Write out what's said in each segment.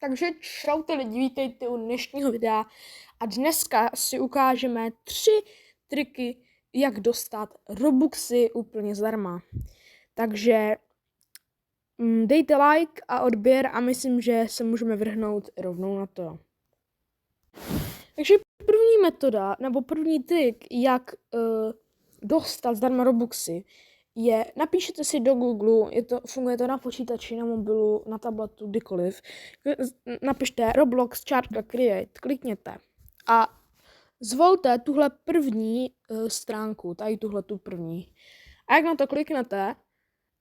Takže čaute lidi, vítejte u dnešního videa a dneska si ukážeme 3 triky, jak dostat Robuxy úplně zdarma. Takže dejte like a odběr a myslím, že se můžeme vrhnout rovnou na to. Takže první metoda, nebo první trik, jak dostat zdarma Robuxy, je, napíšete si do Google, funguje to na počítači, na mobilu, na tabletu, kdykoliv. Napište Roblox *create, klikněte a zvolte tuhle první stránku, tady tuhle tu první. A jak na to kliknete,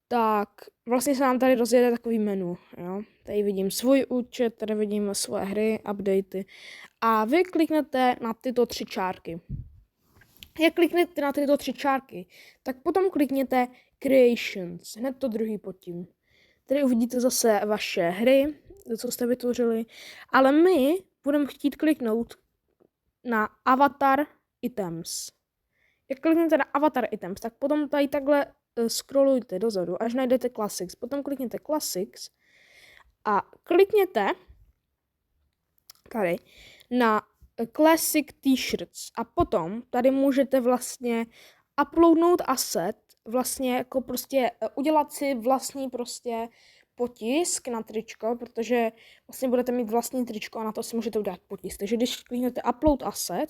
tak vlastně se nám tady rozjede takový menu. Jo? Tady vidím svůj účet, tady vidím svoje hry, updaty. A vy kliknete na tyto 3 čárky. Jak kliknete na tyto 3 čárky, tak potom klikněte Creations, hned to druhý pod tím. Tady uvidíte zase vaše hry, co jste vytvořili, ale my budeme chtít kliknout na Avatar Items. Jak kliknete na Avatar Items, tak potom tady takhle scrollujte dozadu, až najdete Classics. Potom klikněte Classics a klikněte tady na Classic T-shirts a potom tady můžete vlastně uploadnout asset, vlastně jako prostě udělat si vlastní prostě potisk na tričko, protože vlastně budete mít vlastní tričko a na to si můžete udělat potisk. Takže když kliknete upload asset,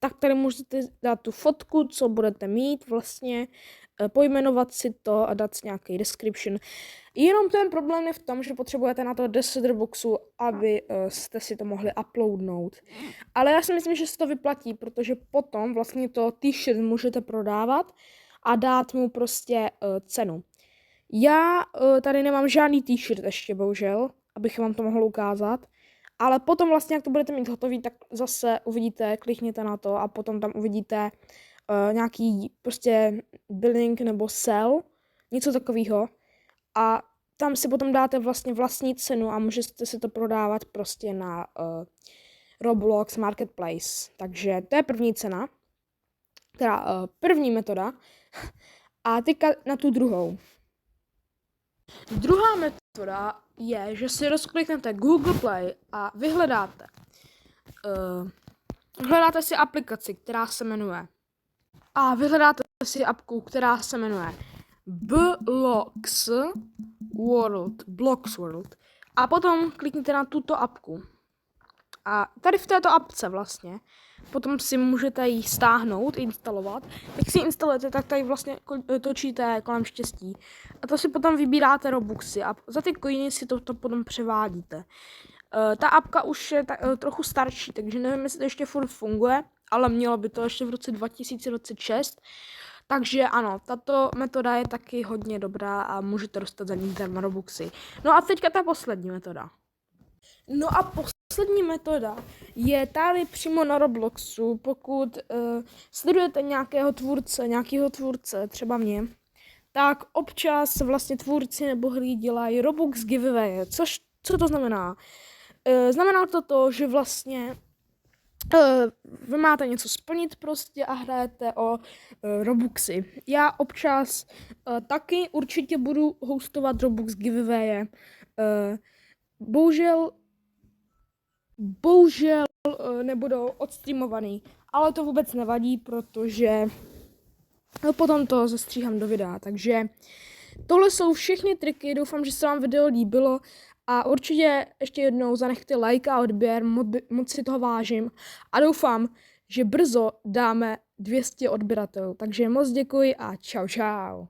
tak tady můžete dát tu fotku, co budete mít vlastně, pojmenovat si to a dát si nějaký description. Jenom ten problém je v tom, že potřebujete na to 10 Robuxů, aby jste si to mohli uploadnout. Ale já si myslím, že se to vyplatí, protože potom vlastně to t-shirt můžete prodávat a dát mu prostě cenu. Já tady nemám žádný t-shirt ještě, bohužel, abych vám to mohl ukázat. Ale potom vlastně, jak to budete mít hotový, tak zase uvidíte, klikněte na to a potom tam uvidíte nějaký prostě billing nebo sell, něco takového. A tam si potom dáte vlastně vlastní cenu a můžete si to prodávat prostě na Roblox Marketplace. Takže to je první cena, teda první metoda. A teďka na tu druhou. Druhá metoda je, že si rozkliknete Google Play a vyhledáte. Hledáte si aplikaci, která se jmenuje. A vyhledáte si apku, která se jmenuje Blox World. A potom klikněte na tuto apku. A tady v této apce vlastně, potom si můžete ji stáhnout, instalovat. Jak si instalujete, tak tady vlastně točíte kolem štěstí. A to si potom vybíráte Robuxy a za ty coiny si to potom převádíte. Ta apka už je trochu starší, takže nevím, jestli to ještě furt funguje, ale mělo by to ještě v roce 2026. Takže ano, tato metoda je taky hodně dobrá a můžete dostat za ní zdarma Robuxy. No a teďka ta poslední metoda. No a poslední metoda je tady přímo na Robloxu, pokud sledujete nějakého tvůrce, třeba mě, tak občas vlastně tvůrci nebo hry dělají Robux giveaway, co to znamená? Znamená to, že vlastně vy máte něco splnit prostě a hrajete o Robuxy. Já občas taky určitě budu hostovat Robux giveaway. Bohužel nebudou odstreamovaný, ale to vůbec nevadí, protože potom to zastříhám do videa. Takže tohle jsou všechny triky, doufám, že se vám video líbilo a určitě ještě jednou zanechte like a odběr, moc si toho vážím a doufám, že brzo dáme 200 odběratelů. Takže moc děkuji a čau.